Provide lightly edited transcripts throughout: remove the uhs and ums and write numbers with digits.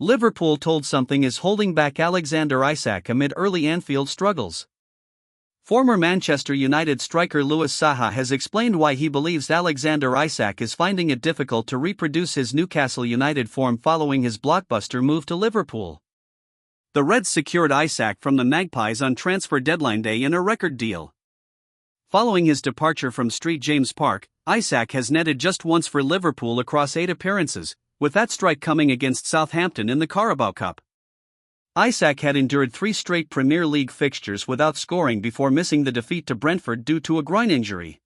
Liverpool told something is holding back Alexander Isak amid early Anfield struggles. Former Manchester United striker Louis Saha has explained why he believes Alexander Isak is finding it difficult to reproduce his Newcastle United form following his blockbuster move to Liverpool. The Reds secured Isak from the Magpies on transfer deadline day in a record deal. Following his departure from St James Park, Isak has netted just once for Liverpool across 8 appearances, with that strike coming against Southampton in the Carabao Cup. Isak had endured 3 straight Premier League fixtures without scoring before missing the defeat to Brentford due to a groin injury.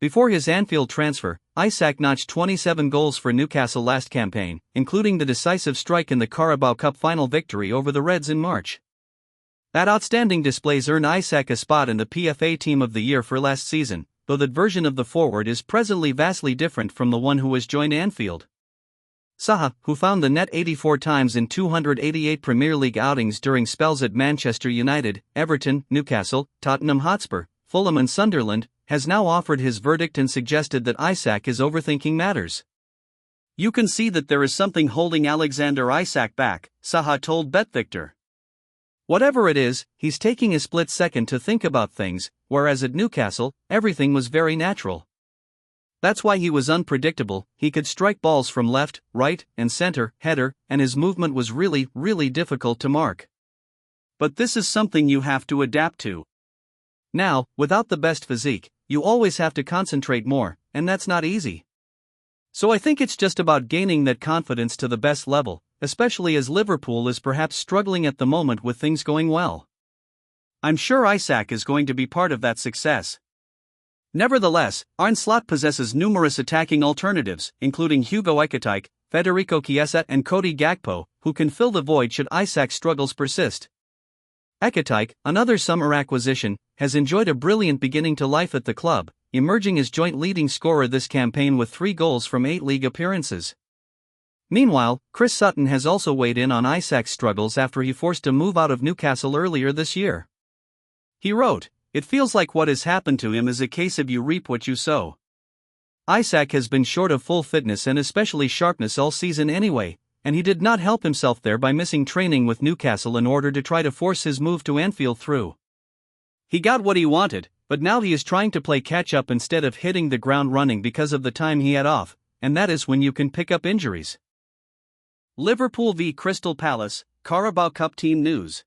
Before his Anfield transfer, Isak notched 27 goals for Newcastle last campaign, including the decisive strike in the Carabao Cup final victory over the Reds in March. That outstanding displays earned Isak a spot in the PFA Team of the Year for last season, though that version of the forward is presently vastly different from the one who has joined Anfield. Saha, who found the net 84 times in 288 Premier League outings during spells at Manchester United, Everton, Newcastle, Tottenham Hotspur, Fulham and Sunderland, has now offered his verdict and suggested that Isak is overthinking matters. "You can see that there is something holding Alexander Isak back," Saha told BetVictor. "Whatever it is, he's taking a split second to think about things, whereas at Newcastle, everything was very natural. That's why he was unpredictable. He could strike balls from left, right, and center, header, and his movement was really difficult to mark. But this is something you have to adapt to. Now, without the best physique, you always have to concentrate more, and that's not easy. So I think it's just about gaining that confidence to the best level, especially as Liverpool is perhaps struggling at the moment with things going well. I'm sure Isak is going to be part of that success." Nevertheless, Arne Slot possesses numerous attacking alternatives, including Hugo Ekitike, Federico Chiesa and Cody Gakpo, who can fill the void should Isak's struggles persist. Ekitike, another summer acquisition, has enjoyed a brilliant beginning to life at the club, emerging as joint leading scorer this campaign with 3 goals from 8 league appearances. Meanwhile, Chris Sutton has also weighed in on Isak's struggles after he forced a move out of Newcastle earlier this year. He wrote, "It feels like what has happened to him is a case of you reap what you sow. Isak has been short of full fitness and especially sharpness all season anyway, and he did not help himself there by missing training with Newcastle in order to try to force his move to Anfield through. He got what he wanted, but now he is trying to play catch-up instead of hitting the ground running because of the time he had off, and that is when you can pick up injuries." Liverpool v Crystal Palace, Carabao Cup team news.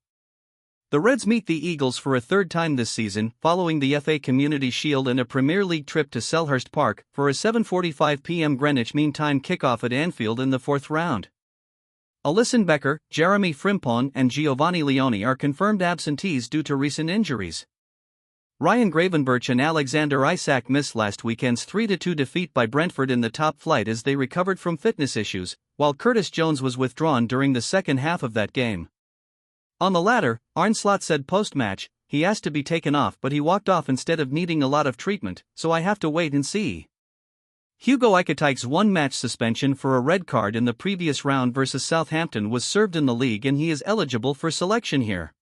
The Reds meet the Eagles for a 3rd time this season, following the FA Community Shield and a Premier League trip to Selhurst Park for a 7:45 p.m. Greenwich Mean Time kickoff at Anfield in the 4th round. Alisson Becker, Jeremy Frimpong and Giovanni Leone are confirmed absentees due to recent injuries. Ryan Gravenberch and Alexander Isak missed last weekend's 3-2 defeat by Brentford in the top flight as they recovered from fitness issues, while Curtis Jones was withdrawn during the second half of that game. On the latter, Arne Slot said post-match, "He asked to be taken off but he walked off instead of needing a lot of treatment, so I have to wait and see." Hugo Ekitike's 1-match suspension for a red card in the previous round versus Southampton was served in the league and he is eligible for selection here.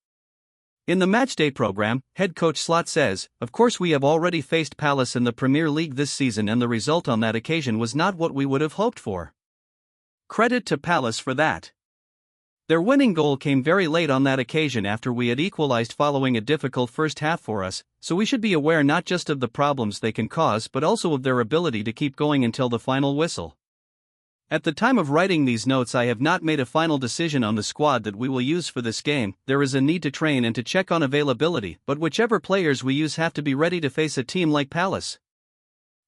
In the matchday program, head coach Slot says, "Of course we have already faced Palace in the Premier League this season and the result on that occasion was not what we would have hoped for. Credit to Palace for that. Their winning goal came very late on that occasion after we had equalized following a difficult first half for us, so we should be aware not just of the problems they can cause but also of their ability to keep going until the final whistle. At the time of writing these notes I have not made a final decision on the squad that we will use for this game. There is a need to train and to check on availability, but whichever players we use have to be ready to face a team like Palace."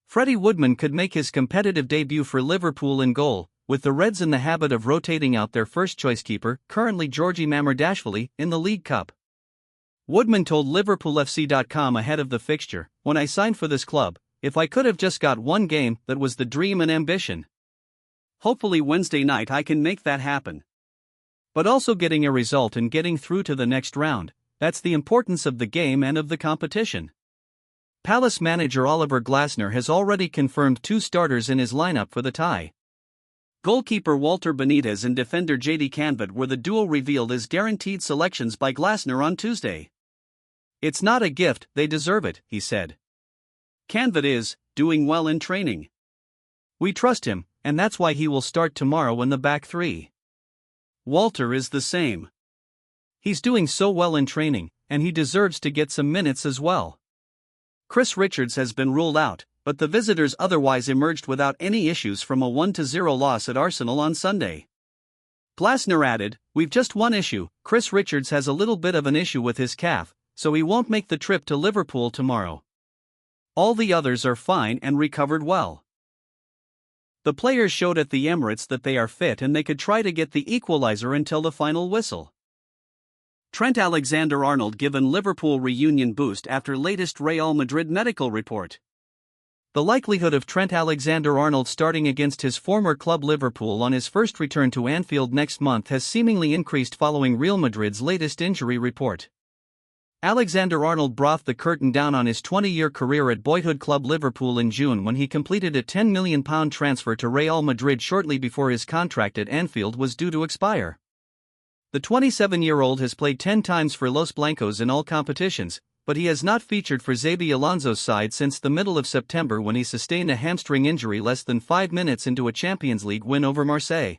Freddie Woodman could make his competitive debut for Liverpool in goal, with the Reds in the habit of rotating out their first-choice keeper, currently Georgi Mamardashvili, in the League Cup. Woodman told LiverpoolFC.com ahead of the fixture, "When I signed for this club, if I could have just got one game, that was the dream and ambition. Hopefully Wednesday night I can make that happen. But also getting a result and getting through to the next round, that's the importance of the game and of the competition." Palace manager Oliver Glasner has already confirmed 2 starters in his lineup for the tie. Goalkeeper Walter Benitez and defender JD Canvat were the duo revealed as guaranteed selections by Glasner on Tuesday. "It's not a gift, they deserve it," he said. "Canvat is doing well in training. We trust him, and that's why he will start tomorrow in the back 3. Walter is the same. He's doing so well in training, and he deserves to get some minutes as well. Chris Richards has been ruled out, but the visitors otherwise emerged without any issues from a 1-0 loss at Arsenal on Sunday. Glasner added, "We've just one issue. Chris Richards has a little bit of an issue with his calf, so he won't make the trip to Liverpool tomorrow. All the others are fine and recovered well." The players showed at the Emirates that they are fit and they could try to get the equalizer until the final whistle. Trent Alexander-Arnold given Liverpool reunion boost after latest Real Madrid medical report. The likelihood of Trent Alexander-Arnold starting against his former club Liverpool on his first return to Anfield next month has seemingly increased following Real Madrid's latest injury report. Alexander-Arnold brought the curtain down on his 20-year career at boyhood club Liverpool in June when he completed a £10 million transfer to Real Madrid shortly before his contract at Anfield was due to expire. The 27-year-old has played 10 times for Los Blancos in all competitions, but he has not featured for Xabi Alonso's side since the middle of September when he sustained a hamstring injury less than 5 minutes into a Champions League win over Marseille.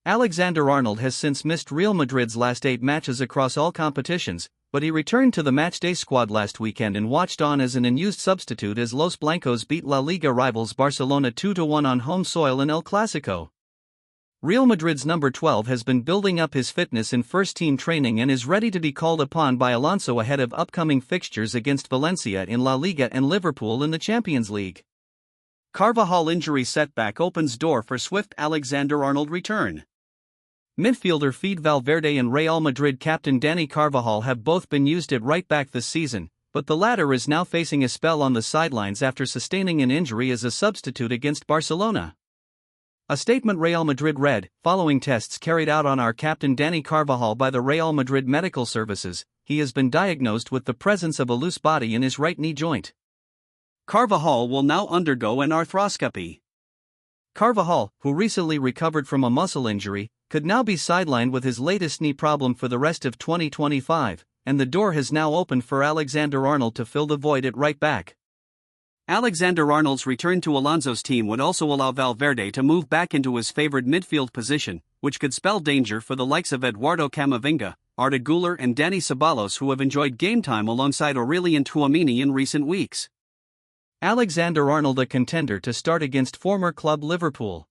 Alexander-Arnold has since missed Real Madrid's last 8 matches across all competitions, but he returned to the matchday squad last weekend and watched on as an unused substitute as Los Blancos beat La Liga rivals Barcelona 2-1 on home soil in El Clásico. Real Madrid's number 12 has been building up his fitness in first-team training and is ready to be called upon by Alonso ahead of upcoming fixtures against Valencia in La Liga and Liverpool in the Champions League. Carvajal injury setback opens door for swift Alexander-Arnold return. Midfielder Fede Valverde and Real Madrid captain Dani Carvajal have both been used at right back this season, but the latter is now facing a spell on the sidelines after sustaining an injury as a substitute against Barcelona. A statement Real Madrid read, "Following tests carried out on our captain Dani Carvajal by the Real Madrid Medical Services, he has been diagnosed with the presence of a loose body in his right knee joint. Carvajal will now undergo an arthroscopy." Carvajal, who recently recovered from a muscle injury, could now be sidelined with his latest knee problem for the rest of 2025, and the door has now opened for Alexander-Arnold to fill the void at right back. Alexander-Arnold's return to Alonso's team would also allow Valverde to move back into his favored midfield position, which could spell danger for the likes of Eduardo Camavinga, Arda Güler and Dani Ceballos, who have enjoyed game time alongside Aurelien Tchouameni in recent weeks. Alexander-Arnold a contender to start against former club Liverpool.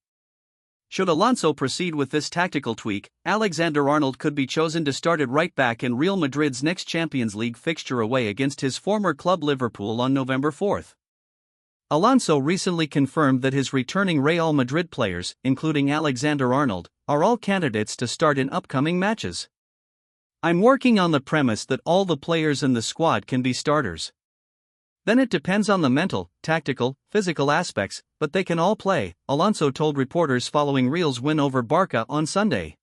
Should Alonso proceed with this tactical tweak, Alexander-Arnold could be chosen to start at right back in Real Madrid's next Champions League fixture away against his former club Liverpool on November 4. Alonso recently confirmed that his returning Real Madrid players, including Alexander-Arnold, are all candidates to start in upcoming matches. "I'm working on the premise that all the players in the squad can be starters. Then it depends on the mental, tactical, physical aspects, but they can all play," Alonso told reporters following Real's win over Barca on Sunday.